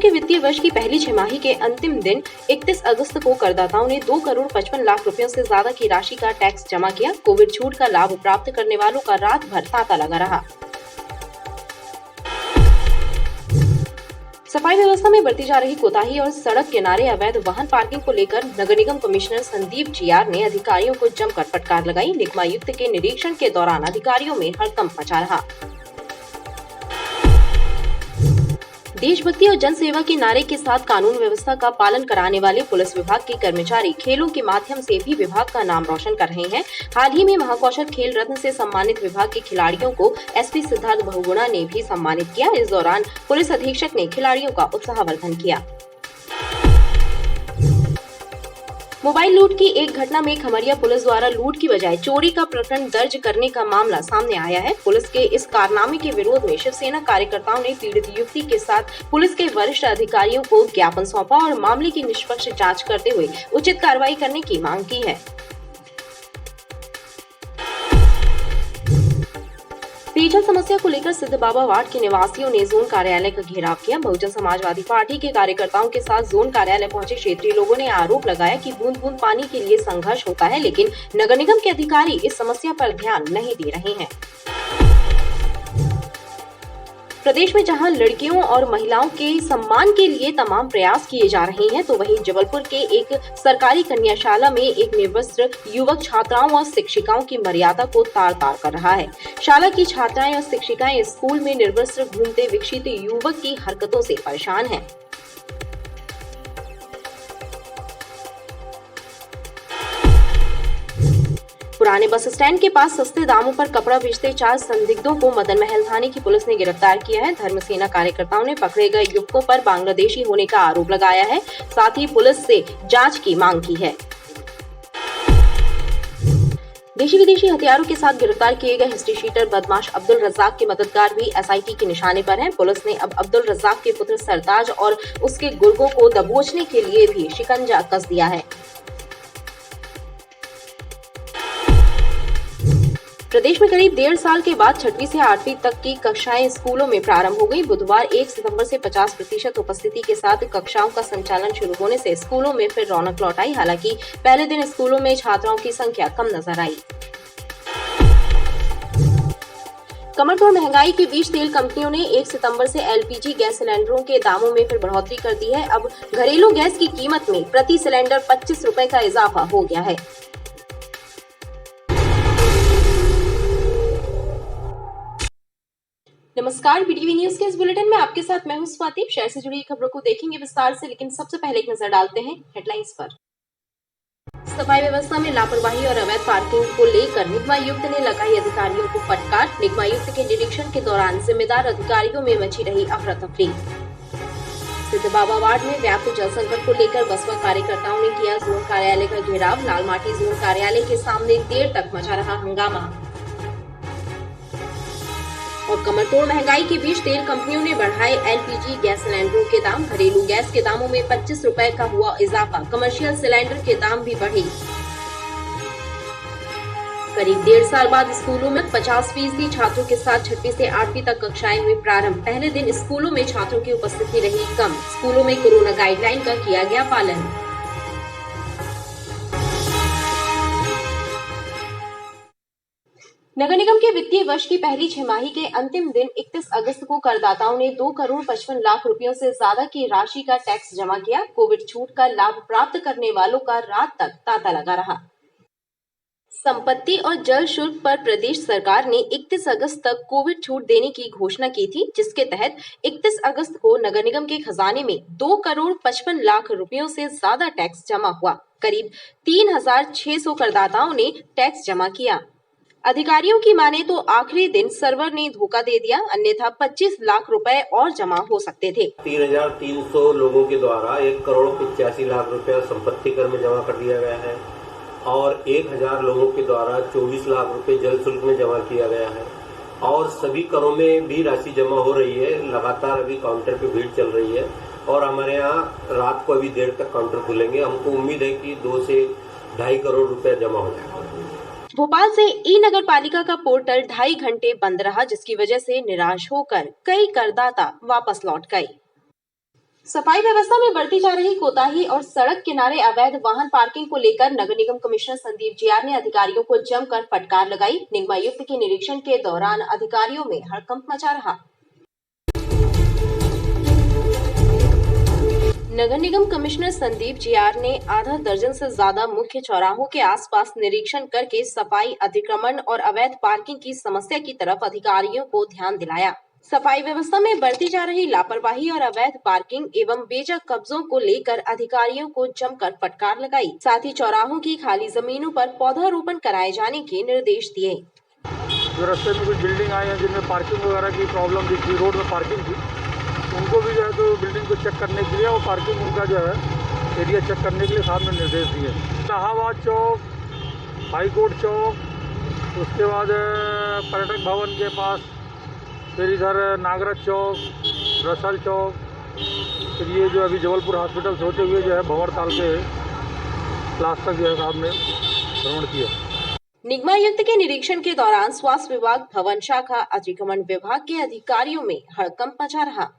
के वित्तीय वर्ष की पहली छमाही के अंतिम दिन 31 अगस्त को करदाताओं ने 2 करोड़ 55 लाख रुपयों से ज्यादा की राशि का टैक्स जमा किया। कोविड छूट का लाभ प्राप्त करने वालों का रात भर तांता लगा रहा। सफाई व्यवस्था में बरती जा रही कोताही और सड़क किनारे अवैध वाहन पार्किंग को लेकर नगर निगम कमिश्नर संदीप जीआर ने अधिकारियों को जमकर फटकार लगाई। निगमायुक्त के निरीक्षण के दौरान अधिकारियों में हड़कंप मचा रहा। देशभक्ति और जन सेवा के नारे के साथ कानून व्यवस्था का पालन कराने वाले पुलिस विभाग के कर्मचारी खेलों के माध्यम से भी विभाग का नाम रोशन कर रहे हैं। हाल ही में महाकौशल खेल रत्न से सम्मानित विभाग के खिलाड़ियों को एसपी सिद्धार्थ बहुगुणा ने भी सम्मानित किया। इस दौरान पुलिस अधीक्षक ने खिलाड़ियों का उत्साहवर्धन किया। मोबाइल लूट की एक घटना में खमरिया पुलिस द्वारा लूट की बजाय चोरी का प्रकरण दर्ज करने का मामला सामने आया है। पुलिस के इस कारनामे के विरोध में शिवसेना कार्यकर्ताओं ने पीड़ित युवती के साथ पुलिस के वरिष्ठ अधिकारियों को ज्ञापन सौंपा और मामले की निष्पक्ष जांच करते हुए उचित कार्रवाई करने की मांग की है। पेयजल समस्या को लेकर सिद्ध बाबा वार्ड के निवासियों ने जोन कार्यालय का घेराव किया। बहुजन समाजवादी पार्टी के कार्यकर्ताओं के साथ जोन कार्यालय पहुंचे क्षेत्रीय लोगों ने आरोप लगाया कि बूंद बूंद पानी के लिए संघर्ष होता है, लेकिन नगर निगम के अधिकारी इस समस्या पर ध्यान नहीं दे रहे हैं। प्रदेश में जहां लड़कियों और महिलाओं के सम्मान के लिए तमाम प्रयास किए जा रहे हैं, तो वहीं जबलपुर के एक सरकारी कन्याशाला में एक निर्वस्त्र युवक छात्राओं और शिक्षिकाओं की मर्यादा को तार-तार कर रहा है। शाला की छात्राएं और शिक्षिकाएं स्कूल में निर्वस्त्र घूमते विक्षित युवक की हरकतों से परेशान हैं। पुराने बस स्टैंड के पास सस्ते दामों पर कपड़ा बेचते 4 संदिग्धों को मदन महल थाने की पुलिस ने गिरफ्तार किया है। धर्मसेना कार्यकर्ताओं ने पकड़े गए युवकों पर बांग्लादेशी होने का आरोप लगाया है। साथ ही पुलिस से जांच की मांग की है। देशी विदेशी हथियारों के साथ गिरफ्तार किए गए हिस्ट्री शीटर बदमाश अब्दुल रज्जाक के मददगार भी एसआईटी के निशाने पर हैं। पुलिस ने अब अब्दुल रज्जाक के पुत्र सरताज और उसके गुर्गों को दबोचने के लिए भी शिकंजा कस दिया है। प्रदेश में करीब 1.5 साल के बाद 6वीं से 8वीं तक की कक्षाएं स्कूलों में प्रारंभ हो गई। बुधवार 1 सितंबर से 50% उपस्थिति के साथ कक्षाओं का संचालन शुरू होने से स्कूलों में फिर रौनक लौट आई। हालांकि पहले दिन स्कूलों में छात्राओं की संख्या कम नजर आई। कमरतोड़ महंगाई के बीच तेल कंपनियों ने 1 सितंबर से एलपीजी गैस सिलेंडरों के दामों में फिर बढ़ोतरी कर दी है। अब घरेलू गैस की कीमत में प्रति सिलेंडर 25 रुपए का इजाफा हो गया है। नमस्कार, बीटीवी न्यूज के इस बुलेटिन में आपके साथ मैं हूं स्वाति। शहर से जुड़ी खबरों को देखेंगे विस्तार से, लेकिन सबसे पहले एक नजर डालते हैं हेडलाइंस पर। सफाई व्यवस्था में लापरवाही और अवैध पार्किंग को लेकर निगमायुक्त ने लगाई अधिकारियों को फटकार। निगमायुक्त के निरीक्षण के दौरान जिम्मेदार अधिकारियों में मची रही अफरा तफरी। सिद्ध बाबा वार्ड में व्याप्त जल संकट को लेकर बसपा कार्यकर्ताओं ने किया जोन कार्यालय का घेराव। लालमाटी जोन कार्यालय के सामने देर तक मचा रहा हंगामा। और कमरतोड़ महंगाई के बीच तेल कंपनियों ने बढ़ाए एलपीजी गैस सिलेंडरों के दाम। घरेलू गैस के दामों में 25 रुपए का हुआ इजाफा। कमर्शियल सिलेंडर के दाम भी बढ़े। करीब 1.5 साल बाद स्कूलों में 50% छात्रों के साथ 6वीं से 8वीं तक कक्षाएं हुई प्रारंभ। पहले दिन स्कूलों में छात्रों की उपस्थिति रही कम। स्कूलों में कोरोना गाइडलाइन का किया गया पालन। नगर निगम के वित्तीय वर्ष की पहली छमाही के अंतिम दिन 31 अगस्त को करदाताओं ने 2 करोड़ 55 लाख रुपयों से ज्यादा की राशि का टैक्स जमा किया। कोविड छूट का लाभ प्राप्त करने वालों का रात तक तांता लगा रहा। संपत्ति और जल शुल्क पर प्रदेश सरकार ने 31 अगस्त तक कोविड छूट देने की घोषणा की थी, जिसके तहत 31 अगस्त को नगर निगम के खजाने में 2 करोड़ 55 लाख रुपयों से ज्यादा टैक्स जमा हुआ। करीब 3600 करदाताओं ने टैक्स जमा किया। अधिकारियों की माने तो आखिरी दिन सर्वर ने धोखा दे दिया, अन्यथा 25 लाख रुपए और जमा हो सकते थे। 3,300 लोगों के द्वारा 1 करोड़ 85 लाख रुपया संपत्ति कर में जमा कर दिया गया है और 1,000 लोगों के द्वारा 24 लाख रुपए जल शुल्क में जमा किया गया है और सभी करों में भी राशि जमा हो रही है। लगातार अभी काउंटर पे भीड़ चल रही है और हमारे यहाँ रात को अभी देर तक काउंटर खुलेंगे। हमको उम्मीद है कि 2 से 2.5 करोड़ रुपया जमा हो जाएगा। भोपाल से ई नगर पालिका का पोर्टल 2.5 घंटे बंद रहा, जिसकी वजह से निराश होकर कई करदाता वापस लौट गए। सफाई व्यवस्था में बढ़ती जा रही कोताही और सड़क किनारे अवैध वाहन पार्किंग को लेकर नगर निगम कमिश्नर संदीप जियार ने अधिकारियों को जमकर फटकार लगाई। निगमायुक्त के निरीक्षण के दौरान अधिकारियों में हड़कंप मचा रहा। नगर निगम कमिश्नर संदीप जियार ने आधा दर्जन से ज्यादा मुख्य चौराहों के आसपास निरीक्षण करके सफाई, अतिक्रमण और अवैध पार्किंग की समस्या की तरफ अधिकारियों को ध्यान दिलाया। सफाई व्यवस्था में बढ़ती जा रही लापरवाही और अवैध पार्किंग एवं बेजा कब्जों को लेकर अधिकारियों को जमकर फटकार लगाई। साथ ही चौराहों की खाली जमीनों पर पौधारोपण कराए जाने के निर्देश दिए। जो रास्ते में कुछ बिल्डिंग आई हैं जिनमें पार्किंग वगैरह की प्रॉब्लम दिख रही, रोड में पार्किंग थी, उनको भी जो है तो बिल्डिंग को चेक करने के लिए और पार्किंग उनका जो है एरिया चेक करने के लिए साथ में निर्देश दिए। इलाहाबाद चौक, हाईकोर्ट चौक, उसके बाद पर्यटक भवन के पास, फिर इधर नागराज चौक, रसल चौक, फिर ये जो अभी जबलपुर हॉस्पिटल से होते हुए जो है भंवरताल के क्लास तक जो है साहब ने भ्रमण किया। निगमायुक्त के निरीक्षण के दौरान स्वास्थ्य विभाग, भवन शाखा, अतिक्रमण विभाग के अधिकारियों में हड़कंप मचा रहा।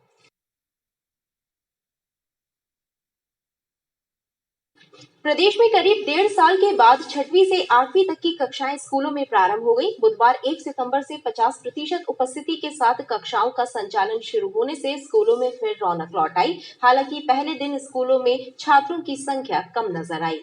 प्रदेश में करीब 1.5 साल के बाद 6वीं से 8वीं तक की कक्षाएं स्कूलों में प्रारंभ हो गई। बुधवार 1 सितंबर से 50% उपस्थिति के साथ कक्षाओं का संचालन शुरू होने से स्कूलों में फिर रौनक लौट आई। हालांकि पहले दिन स्कूलों में छात्रों की संख्या कम नजर आई।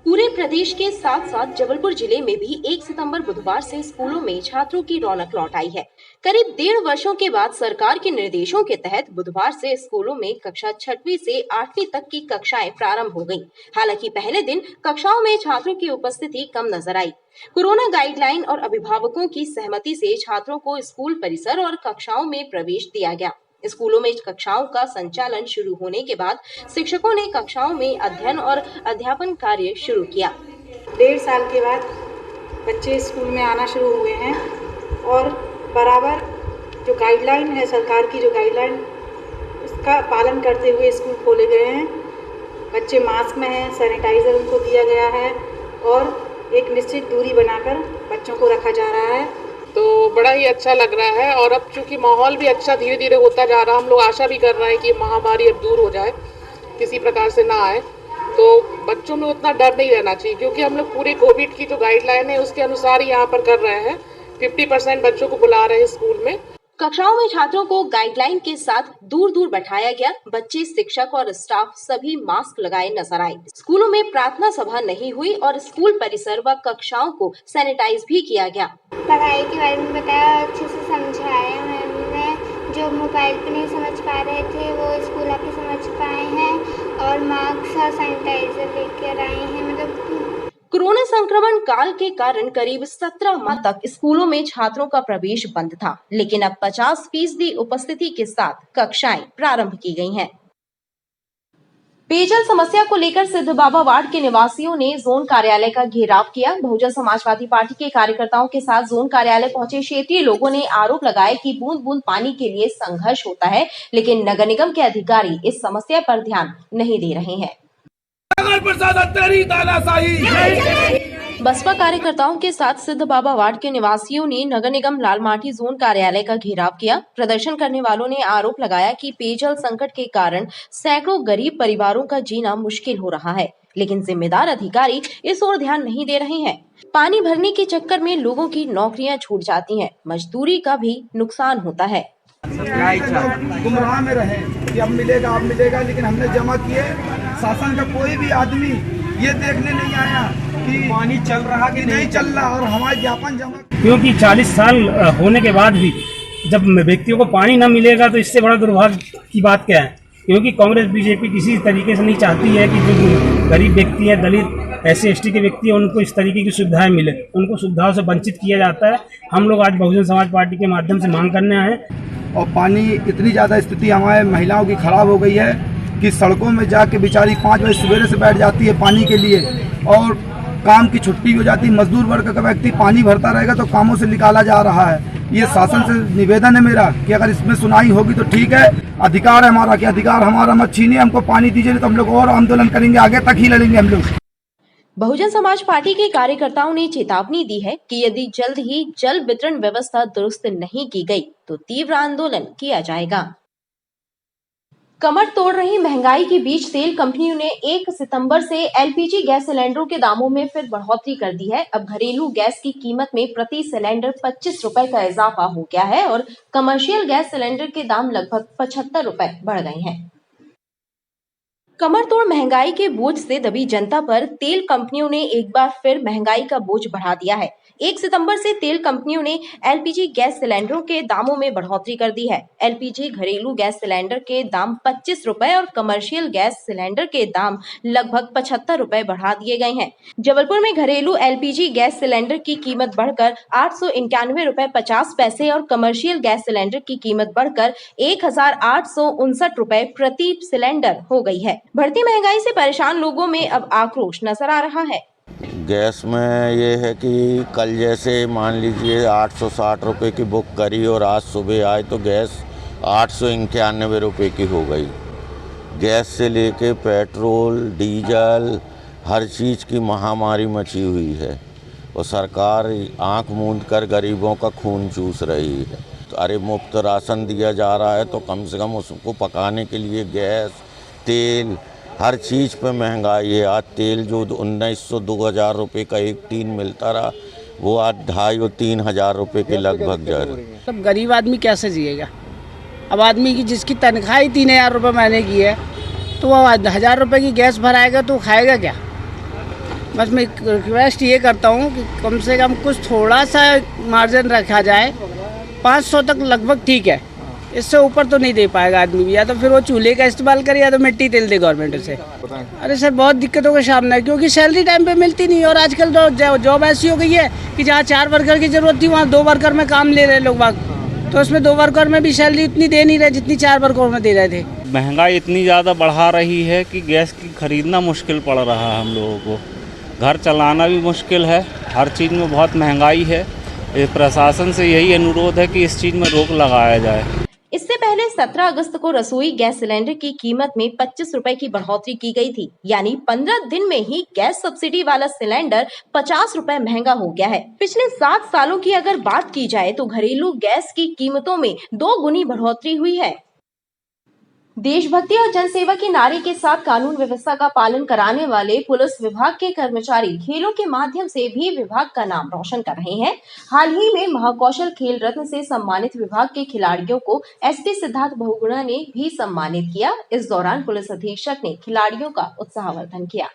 पूरे प्रदेश के साथ साथ जबलपुर जिले में भी 1 सितंबर बुधवार से स्कूलों में छात्रों की रौनक लौट आई है। करीब 1.5 वर्षों के बाद सरकार के निर्देशों के तहत बुधवार से स्कूलों में कक्षा 6वीं से 8वीं तक की कक्षाएं प्रारंभ हो गयी। हालांकि पहले दिन कक्षाओं में छात्रों की उपस्थिति कम नजर आई। कोरोना गाइडलाइन और अभिभावकों की सहमति से छात्रों को स्कूल परिसर और कक्षाओं में प्रवेश दिया गया। स्कूलों में कक्षाओं का संचालन शुरू होने के बाद शिक्षकों ने कक्षाओं में अध्ययन और अध्यापन कार्य शुरू किया। 1.5 साल के बाद बच्चे स्कूल में आना शुरू हुए हैं और बराबर जो गाइडलाइन है, सरकार की जो गाइडलाइन, उसका पालन करते हुए स्कूल खोले गए हैं। बच्चे मास्क में हैं, सैनिटाइजर उनको दिया गया है और एक निश्चित दूरी बनाकर बच्चों को रखा जा रहा है। तो बड़ा ही अच्छा लग रहा है और अब चूंकि माहौल भी अच्छा धीरे धीरे होता जा रहा है, हम लोग आशा भी कर रहे हैं कि महामारी अब दूर हो जाए, किसी प्रकार से ना आए, तो बच्चों में उतना डर नहीं रहना चाहिए, क्योंकि हम लोग पूरे कोविड की जो गाइडलाइन है उसके अनुसार ही यहाँ पर कर रहे हैं। 50% बच्चों को बुला रहे हैं स्कूल में। कक्षाओं में छात्रों को गाइडलाइन के साथ दूर दूर बैठाया गया। बच्चे, शिक्षक और स्टाफ सभी मास्क लगाए नजर आए। स्कूलों में प्रार्थना सभा नहीं हुई और स्कूल परिसर व कक्षाओं को सैनिटाइज भी किया गया। पढ़ाई के बारे में बताया, अच्छे से समझाया मैम ने। जो मोबाइल पे नहीं समझ पा रहे थे वो स्कूल आके समझ पाए हैं और मास्क और सैनिटाइजर लेकर आए हैं। मतलब कोरोना संक्रमण काल के कारण करीब 17 माह तक स्कूलों में छात्रों का प्रवेश बंद था, लेकिन अब 50% उपस्थिति के साथ कक्षाएं प्रारंभ की गई हैं। पेयजल समस्या को लेकर सिद्ध बाबा वार्ड के निवासियों ने जोन कार्यालय का घेराव किया। बहुजन समाजवादी पार्टी के कार्यकर्ताओं के साथ जोन कार्यालय पहुंचे क्षेत्रीय लोगों ने आरोप लगाया कि बूंद बूंद पानी के लिए संघर्ष होता है, लेकिन नगर निगम के अधिकारी इस समस्या पर ध्यान नहीं दे रहे हैं। बसपा कार्यकर्ताओं के साथ सिद्ध बाबा वार्ड के निवासियों ने नगर निगम लालमाटी जोन कार्यालय का घेराव किया। प्रदर्शन करने वालों ने आरोप लगाया कि पेयजल संकट के कारण सैकड़ों गरीब परिवारों का जीना मुश्किल हो रहा है, लेकिन जिम्मेदार अधिकारी इस ओर ध्यान नहीं दे रहे हैं। पानी भरने के चक्कर में लोगों की नौकरियां छूट जाती हैं, मजदूरी का भी नुकसान होता है। गुमराह में रहे कि अब मिलेगा, लेकिन हमने जमा किए। शासन का कोई भी आदमी ये देखने नहीं आया कि पानी चल रहा कि नहीं चल रहा और हमारे ज्ञापन जमा। क्योंकि 40 साल होने के बाद भी जब व्यक्तियों को पानी न मिलेगा तो इससे बड़ा दुर्भाग्य की बात क्या है। क्योंकि कांग्रेस बीजेपी किसी तरीके से नहीं चाहती है कि जो गरीब व्यक्ति है, दलित, SC ST के व्यक्ति है, उनको इस तरीके की सुविधाएं मिले। उनको सुविधाओं से वंचित किया जाता है। हम लोग आज बहुजन समाज पार्टी के माध्यम से मांग करने आए। और पानी इतनी ज़्यादा स्थिति हमारे महिलाओं की खराब हो गई है कि सड़कों में जाके बेचारी 5 बजे सवेरे से बैठ जाती है पानी के लिए और काम की छुट्टी हो जाती है। मजदूर वर्ग का व्यक्ति पानी भरता रहेगा तो कामों से निकाला जा रहा है। ये शासन से निवेदन है मेरा कि अगर इसमें सुनाई होगी तो ठीक है। अधिकार है हमारा कि अधिकार हमारा मत छीनिए, हमको पानी दीजिए, तो हम लोग और आंदोलन करेंगे, आगे तक ही लड़ेंगे हम लोग। बहुजन समाज पार्टी के कार्यकर्ताओं ने चेतावनी दी है कि यदि जल्द ही जल वितरण व्यवस्था दुरुस्त नहीं की गई तो तीव्र आंदोलन किया जाएगा। कमर तोड़ रही महंगाई के बीच तेल कंपनियों ने 1 सितंबर से एलपीजी गैस सिलेंडरों के दामों में फिर बढ़ोतरी कर दी है। अब घरेलू गैस की कीमत में प्रति सिलेंडर 25 रुपए का इजाफा हो गया है और कमर्शियल गैस सिलेंडर के दाम लगभग 75 रुपए बढ़ गए हैं। कमर तोड़ महंगाई के बोझ से दबी जनता पर तेल कंपनियों ने एक बार फिर महंगाई का बोझ बढ़ा दिया है। 1 सितंबर से तेल कंपनियों ने एलपीजी गैस सिलेंडरों के दामों में बढ़ोतरी कर दी है। एलपीजी घरेलू गैस सिलेंडर के दाम 25 रुपए और कमर्शियल गैस सिलेंडर के दाम लगभग 75 रुपए बढ़ा दिए गए हैं। जबलपुर में घरेलू एलपीजी गैस सिलेंडर की कीमत बढ़कर 891 रुपए 50 पैसे और कमर्शियल गैस सिलेंडर की कीमत बढ़कर 1859 रुपए प्रति सिलेंडर हो गई है। बढ़ती महंगाई से परेशान लोगों में अब आक्रोश नजर आ रहा है। गैस में ये है कि कल जैसे मान लीजिए 860 रुपये की बुक करी और आज सुबह आए तो गैस 891 रुपये की हो गई। गैस से लेके पेट्रोल डीजल हर चीज़ की महामारी मची हुई है और सरकार आंख मूंद कर गरीबों का खून चूस रही है। अरे मुफ्त राशन दिया जा रहा है तो कम से कम उसको पकाने के लिए गैस तेल हर चीज़ पे महंगाई है। आज तेल जो 1900-2000 रुपये का एक टीन मिलता रहा वो आज 2500 और 3000 रुपये के लगभग जा रहा है। तब गरीब आदमी कैसे जिएगा? अब आदमी की जिसकी तनख्वाह ही 3000 रुपये महीने की है तो वो 1000 रुपये की गैस भराएगा तो खाएगा क्या? बस मैं रिक्वेस्ट ये करता हूँ कि कम से कम कुछ थोड़ा सा मार्जिन रखा जाए। 500 तक लगभग ठीक है, इससे ऊपर तो नहीं दे पाएगा आदमी भी। या तो फिर वो चूल्हे का इस्तेमाल करे या तो मिट्टी तेल दे गवर्नमेंट से। अरे सर बहुत दिक्कतों का सामना है क्योंकि सैलरी टाइम पे मिलती नहीं और आजकल तो जॉब ऐसी हो गई है कि जहाँ 4 वर्कर की जरूरत थी वहाँ 2 वर्कर में काम ले रहे लोग बाग। तो उसमें 2 वर्कर में भी सैलरी इतनी दे नहीं रहे जितनी 4 वर्कर में दे रहे थे। महंगाई इतनी ज़्यादा बढ़ा रही है कि गैस की खरीदना मुश्किल पड़ रहा है हम लोगों को। घर चलाना भी मुश्किल है, हर चीज़ में बहुत महंगाई है। प्रशासन से यही अनुरोध है कि इस चीज़ में रोक लगाया जाए। इससे पहले 17 अगस्त को रसोई गैस सिलेंडर की कीमत में 25 रुपए की बढ़ोतरी की गई थी, यानी 15 दिन में ही गैस सब्सिडी वाला सिलेंडर 50 रुपए महंगा हो गया है। पिछले 7 सालों की अगर बात की जाए तो घरेलू गैस की कीमतों में 2 गुनी बढ़ोतरी हुई है। देशभक्ति और जनसेवा के नारे के साथ कानून व्यवस्था का पालन कराने वाले पुलिस विभाग के कर्मचारी खेलों के माध्यम से भी विभाग का नाम रोशन कर रहे हैं। हाल ही में महाकौशल खेल रत्न से सम्मानित विभाग के खिलाड़ियों को एसपी सिद्धार्थ बहुगुणा ने भी सम्मानित किया। इस दौरान पुलिस अधीक्षक ने खिलाड़ियों का उत्साहवर्धन किया।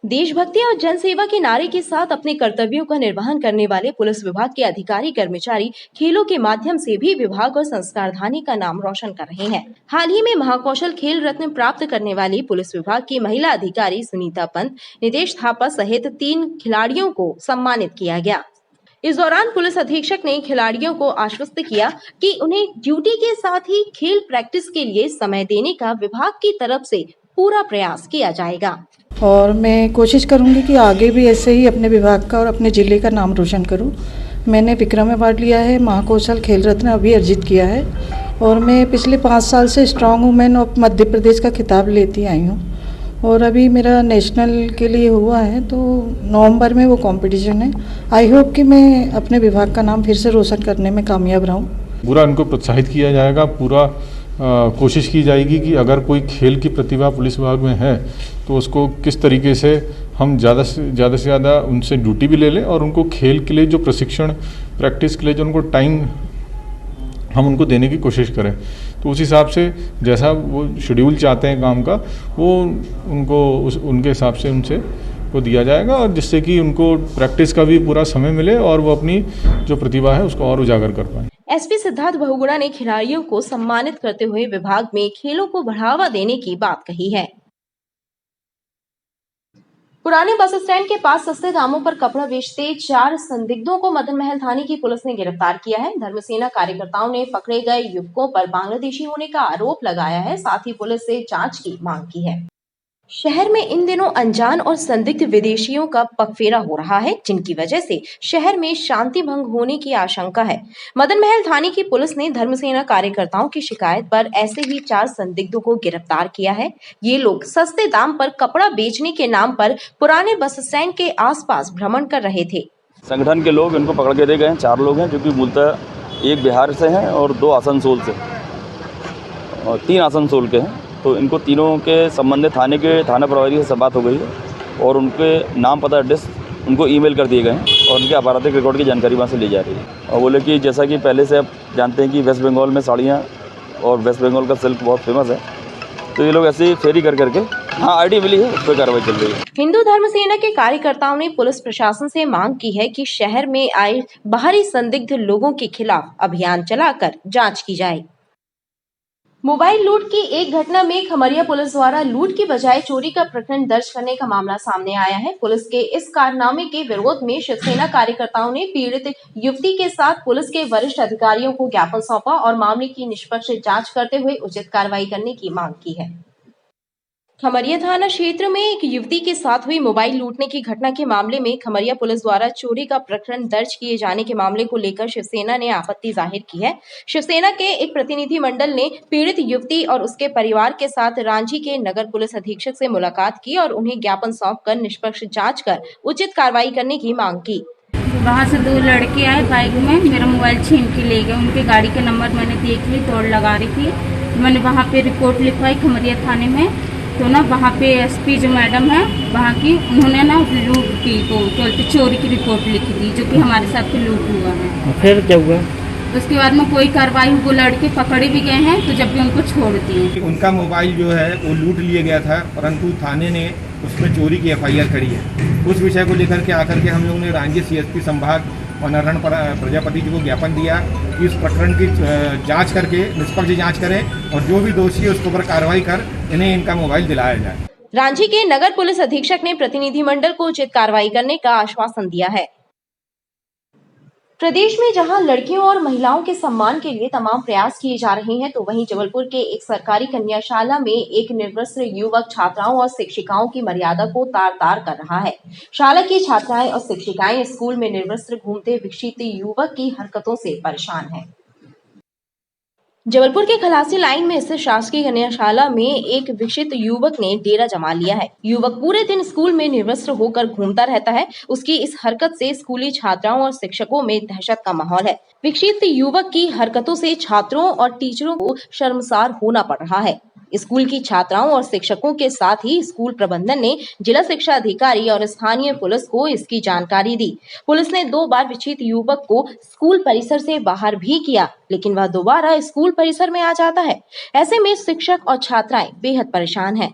देशभक्ति और जनसेवा के नारे के साथ अपने कर्तव्यों का निर्वहन करने वाले पुलिस विभाग के अधिकारी कर्मचारी खेलों के माध्यम से भी विभाग और संस्कारधानी का नाम रोशन कर रहे हैं। हाल ही में महाकौशल खेल रत्न प्राप्त करने वाली पुलिस विभाग की महिला अधिकारी सुनीता पंत, निदेश थापा सहित 3 खिलाड़ियों को सम्मानित किया गया। इस दौरान पुलिस अधीक्षक ने खिलाड़ियों को आश्वस्त किया कि उन्हें ड्यूटी के साथ ही खेल प्रैक्टिस के लिए समय देने का विभाग की तरफ से पूरा प्रयास किया जाएगा। और मैं कोशिश करूंगी कि आगे भी ऐसे ही अपने विभाग का और अपने जिले का नाम रोशन करूं। मैंने विक्रम अवार्ड लिया है, महाकौशल खेल रत्न अभी अर्जित किया है और मैं पिछले 5 साल से strong women of Madhya Pradesh का खिताब लेती आई हूं और अभी मेरा नेशनल के लिए हुआ है तो नवंबर में वो कंपटीशन है। आई होप कि मैं अपने विभाग का नाम फिर से रोशन करने में कामयाब रहूं। पूरा उनको प्रोत्साहित किया जाएगा, पूरा कोशिश की जाएगी कि अगर कोई खेल की प्रतिभा पुलिस विभाग में है तो उसको किस तरीके से हम ज़्यादा से ज़्यादा उनसे ड्यूटी भी ले लें और उनको खेल के लिए जो प्रशिक्षण प्रैक्टिस के लिए जो उनको टाइम हम उनको देने की कोशिश करें। तो उस हिसाब से जैसा वो शेड्यूल चाहते हैं काम का वो उनको उनके हिसाब से उनसे वो दिया जाएगा और जिससे कि उनको प्रैक्टिस का भी पूरा समय मिले और वो अपनी जो प्रतिभा है उसको और उजागर कर पाएँ। एसपी सिद्धार्थ बहुगुणा ने खिलाड़ियों को सम्मानित करते हुए विभाग में खेलों को बढ़ावा देने की बात कही है। पुराने बस स्टैंड के पास सस्ते दामों पर कपड़ा बेचते 4 संदिग्धों को मदन महल थाने की पुलिस ने गिरफ्तार किया है। धर्मसेना कार्यकर्ताओं ने पकड़े गए युवकों पर बांग्लादेशी होने का आरोप लगाया है, साथ ही पुलिस से जांच की मांग की है। शहर में इन दिनों अनजान और संदिग्ध विदेशियों का पगफेरा हो रहा है, जिनकी वजह से शहर में शांति भंग होने की आशंका है। मदन महल थाने की पुलिस ने धर्मसेना कार्यकर्ताओं की शिकायत पर ऐसे ही 4 संदिग्धों को गिरफ्तार किया है। ये लोग सस्ते दाम पर कपड़ा बेचने के नाम पर पुराने बस स्टैंड के आसपास भ्रमण कर रहे थे। संगठन के लोग इनको पकड़ के दे गए हैं। 4 लोग हैं, जो कि मूलतः एक बिहार से हैं और 2 आसनसोल से और 3 आसनसोल के हैं। तो इनको तीनों के संबंधित थाना प्रभारी से बात हो गई है और उनके नाम, पता, एड्रेस उनको ईमेल कर दिए गए हैं और उनके आपराधिक रिकॉर्ड की जानकारी वहाँ से ली जा रही है। और बोले कि जैसा कि पहले से आप जानते हैं कि वेस्ट बंगाल में साड़ियाँ और वेस्ट बंगाल का सिल्क बहुत फेमस है, तो ये लोग ऐसे ही फेरी कर करके आईडी मिली है, उस पर कार्रवाई चल रही है। हिंदू धर्म सेना के कार्यकर्ताओं ने पुलिस प्रशासन से मांग की है कि शहर में आए बाहरी संदिग्ध लोगों के खिलाफ अभियान चलाकर जांच की जाए। मोबाइल लूट की एक घटना में खमरिया पुलिस द्वारा लूट की बजाय चोरी का प्रकरण दर्ज करने का मामला सामने आया है। पुलिस के इस कारनामे के विरोध में शिवसेना कार्यकर्ताओं ने पीड़ित युवती के साथ पुलिस के वरिष्ठ अधिकारियों को ज्ञापन सौंपा और मामले की निष्पक्ष जांच करते हुए उचित कार्रवाई करने की मांग की है। खमरिया थाना क्षेत्र में एक युवती के साथ हुई मोबाइल लूटने की घटना के मामले में खमरिया पुलिस द्वारा चोरी का प्रकरण दर्ज किए जाने के मामले को लेकर शिवसेना ने आपत्ति जाहिर की है। शिवसेना के एक प्रतिनिधि मंडल ने पीड़ित युवती और उसके परिवार के साथ रांची के नगर पुलिस अधीक्षक से मुलाकात की और उन्हें ज्ञापन सौंपकर निष्पक्ष जांच कर उचित कार्रवाई करने की मांग की। वहाँ से 2 लड़के आए बाइक में, मेरा मोबाइल छीन के ले गए। उनके गाड़ी का नंबर मैंने देख ली, तोड़ लगा रही थी। मैंने वहाँ पे रिपोर्ट लिखवाई खमरिया थाने में। तो ना वहाँ पे एसपी जो मैडम है वहाँ की, उन्होंने ना लूट की तो चोरी की रिपोर्ट लिखी थी, जो कि हमारे साथ लूट हुआ है। फिर क्या हुआ? उसके बाद में कोई कार्रवाई, वो लड़के पकड़े भी गए हैं, तो जब भी उनको छोड़ दिए। उनका मोबाइल जो है वो लूट लिया गया था, परंतु थाने ने उसमें चोरी की FIR करी है। उस विषय को लेकर के आकर के हम लोगों ने रांची CSP संभाग और नारायण प्रजापति जी को ज्ञापन दिया कि इस प्रकरण की जांच करके निष्पक्ष जांच करें और जो भी दोषी है उसके ऊपर कार्रवाई कर इन्हें इनका मोबाइल दिलाया जाए। रांची के नगर पुलिस अधीक्षक ने प्रतिनिधिमंडल को उचित कार्रवाई करने का आश्वासन दिया है। प्रदेश में जहां लड़कियों और महिलाओं के सम्मान के लिए तमाम प्रयास किए जा रहे हैं, तो वहीं जबलपुर के एक सरकारी कन्याशाला में एक निर्वस्त्र युवक छात्राओं और शिक्षिकाओं की मर्यादा को तार-तार कर रहा है। शाला की छात्राएं और शिक्षिकाएं स्कूल में निर्वस्त्र घूमते विक्षिप्त युवक की हरकतों से परेशान हैं। जबलपुर के खलासी लाइन में स्थित शासकीय कन्याशाला में एक विक्षिप्त युवक ने डेरा जमा लिया है। युवक पूरे दिन स्कूल में निर्वस्त्र होकर घूमता रहता है। उसकी इस हरकत से स्कूली छात्राओं और शिक्षकों में दहशत का माहौल है। विक्षिप्त युवक की हरकतों से छात्रों और टीचरों को शर्मसार होना पड़ रहा है। स्कूल की छात्राओं और शिक्षकों के साथ ही स्कूल प्रबंधन ने जिला शिक्षा अधिकारी और स्थानीय पुलिस को इसकी जानकारी दी। पुलिस ने 2 बार विक्षिप्त युवक को स्कूल परिसर से बाहर भी किया, लेकिन वह दोबारा स्कूल परिसर में आ जाता है। ऐसे में शिक्षक और छात्राएं बेहद परेशान हैं।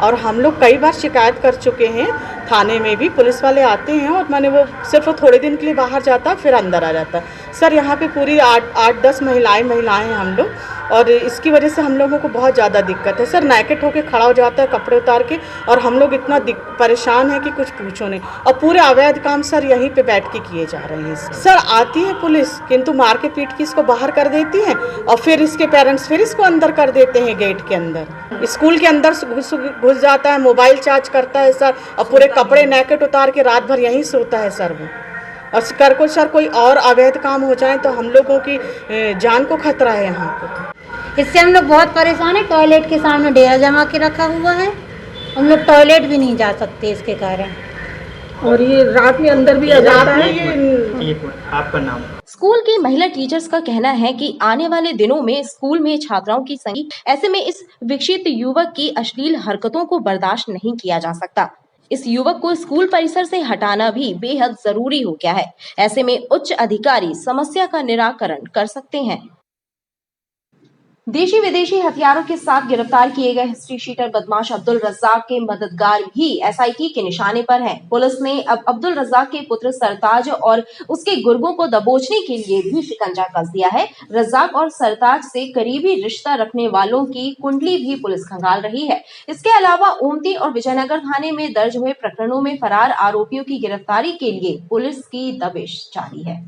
और हम लोग कई बार शिकायत कर चुके हैं, थाने में भी पुलिस वाले आते हैं और मैंने वो सिर्फ थोड़े दिन के लिए बाहर जाता फिर अंदर आ जाता। सर यहाँ पे पूरी 8-10 महिलाएं हैं हम लोग, और इसकी वजह से हम लोगों को बहुत ज़्यादा दिक्कत है। सर नेकेट होके खड़ा हो जाता है कपड़े उतार के, और हम लोग इतना परेशान है कि कुछ पूछो नहीं। और पूरे अवैध काम सर यहीं पे बैठ के किए जा रहे हैं। सर आती है पुलिस, किंतु मार के पीट के इसको बाहर कर देती है और फिर इसके पेरेंट्स फिर इसको अंदर कर देते हैं गेट के अंदर। स्कूल के अंदर घुस जाता है, मोबाइल चार्ज करता है सर, और पूरे कपड़े नेकेट उतार के रात भर यहीं सोता है सर वो। और सर कोई और अवैध काम हो जाए तो हम लोगों की जान को खतरा है यहाँ पे। इससे हम लोग बहुत परेशान है। टॉयलेट के सामने डेरा जमा के रखा हुआ है, हम लोग टॉयलेट भी नहीं जा सकते इसके कारण। और ये रात में अंदर भी आ जाता है। आपका नाम? स्कूल की महिला टीचर्स का कहना है कि आने वाले दिनों में स्कूल में छात्राओं की संख्या, ऐसे में इस विक्षिप्त युवक की अश्लील हरकतों को बर्दाश्त नहीं किया जा सकता। इस युवक को स्कूल परिसर से हटाना भी बेहद जरूरी हो गया है। ऐसे में उच्च अधिकारी समस्या का निराकरण कर सकते हैं। देशी विदेशी हथियारों के साथ गिरफ्तार किए गए हिस्ट्री शीटर बदमाश अब्दुल रज्जाक के मददगार भी SIT के निशाने पर हैं। पुलिस ने अब अब्दुल रज्जाक के पुत्र सरताज और उसके गुर्गों को दबोचने के लिए भी शिकंजा कस दिया है। रज्जाक और सरताज से करीबी रिश्ता रखने वालों की कुंडली भी पुलिस खंगाल रही है। इसके अलावा ओमती और विजयनगर थाने में दर्ज हुए प्रकरणों में फरार आरोपियों की गिरफ्तारी के लिए पुलिस की दबिश जारी है।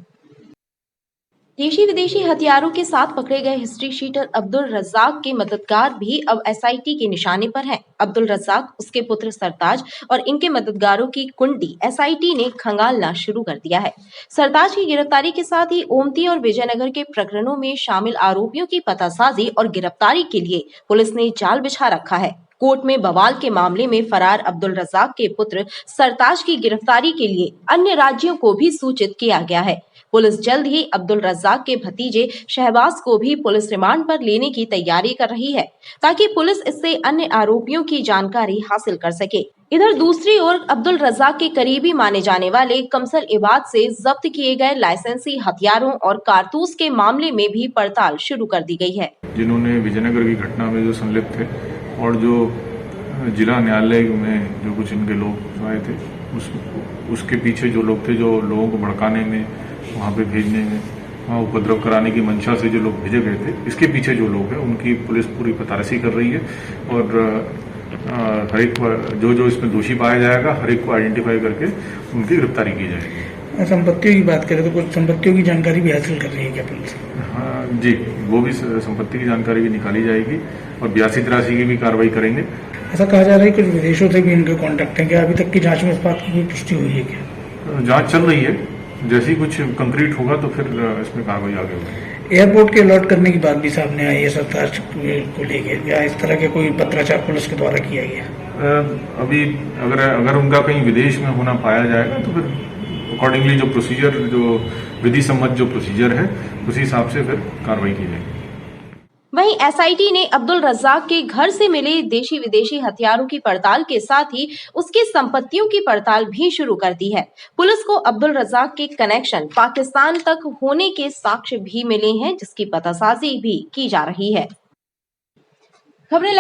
देशी विदेशी हथियारों के साथ पकड़े गए हिस्ट्री शीटर अब्दुल रज्जाक के मददगार भी अब एसआईटी के निशाने पर हैं। अब्दुल रज्जाक, उसके पुत्र सरताज और इनके मददगारों की कुंडली एसआईटी ने खंगालना शुरू कर दिया है। सरताज की गिरफ्तारी के साथ ही ओमती और विजयनगर के प्रकरणों में शामिल आरोपियों की पतासाजी और गिरफ्तारी के लिए पुलिस ने जाल बिछा रखा है। कोर्ट में बवाल के मामले में फरार अब्दुल रज्जाक के पुत्र सरताज की गिरफ्तारी के लिए अन्य राज्यों को भी सूचित किया गया है। पुलिस जल्द ही अब्दुल रज्जाक के भतीजे शहबाज को भी पुलिस रिमांड पर लेने की तैयारी कर रही है, ताकि पुलिस इससे अन्य आरोपियों की जानकारी हासिल कर सके। इधर दूसरी ओर अब्दुल रज्जाक के करीबी माने जाने वाले कमसल इबाद से जब्त किए गए लाइसेंसी हथियारों और कारतूस के मामले में भी पड़ताल शुरू कर दी गई है। जिन्होंने विजयनगर की घटना में जो संलिप्त थे और जो जिला न्यायालय में जो कुछ इनके लोग आए थे, उसके पीछे जो लोग थे, जो लोगों को भड़काने में, वहाँ पे भेजने में, वहाँ उपद्रव कराने की मंशा से जो लोग भेजे गए थे, इसके पीछे जो लोग हैं उनकी पुलिस पूरी तलाशी कर रही है और हर एक जो इसमें दोषी पाया जाएगा, हर एक को आइडेंटिफाई करके उनकी गिरफ्तारी की जाएगी। संपत्तियों की बात करें तो कुछ संपत्तियों की जानकारी भी हासिल कर रही है क्या पुलिस? हाँ जी, वो भी संपत्ति की जानकारी भी निकाली जाएगी और 82-83 की भी कार्रवाई करेंगे। ऐसा कहा जा रहा है कि विदेशों से भी इनके कॉन्टैक्ट हैं, क्या अभी तक की जांच में इस बात की पुष्टि हुई है क्या? जांच चल रही है, जैसे ही कुछ कंक्रीट होगा तो फिर इसमें कार्रवाई आगे होगी। एयरपोर्ट के अलॉट करने की बात भी सामने आई है सरताज को लेके, क्या इस तरह के कोई पत्राचार पुलिस के द्वारा किया गया? अभी अगर उनका कहीं विदेश में होना पाया जाएगा तो फिर अकॉर्डिंगली जो प्रोसीजर, जो विधि सम्मत जो प्रोसीजर है, उसी हिसाब से फिर कार्रवाई की जाएगी। वहीं एसआईटी ने अब्दुल रज्जाक के घर से मिले देशी विदेशी हथियारों की पड़ताल के साथ ही उसकी संपत्तियों की पड़ताल भी शुरू कर दी है। पुलिस को अब्दुल रज्जाक के कनेक्शन पाकिस्तान तक होने के साक्ष्य भी मिले हैं, जिसकी पतासाजी भी की जा रही है। खबरें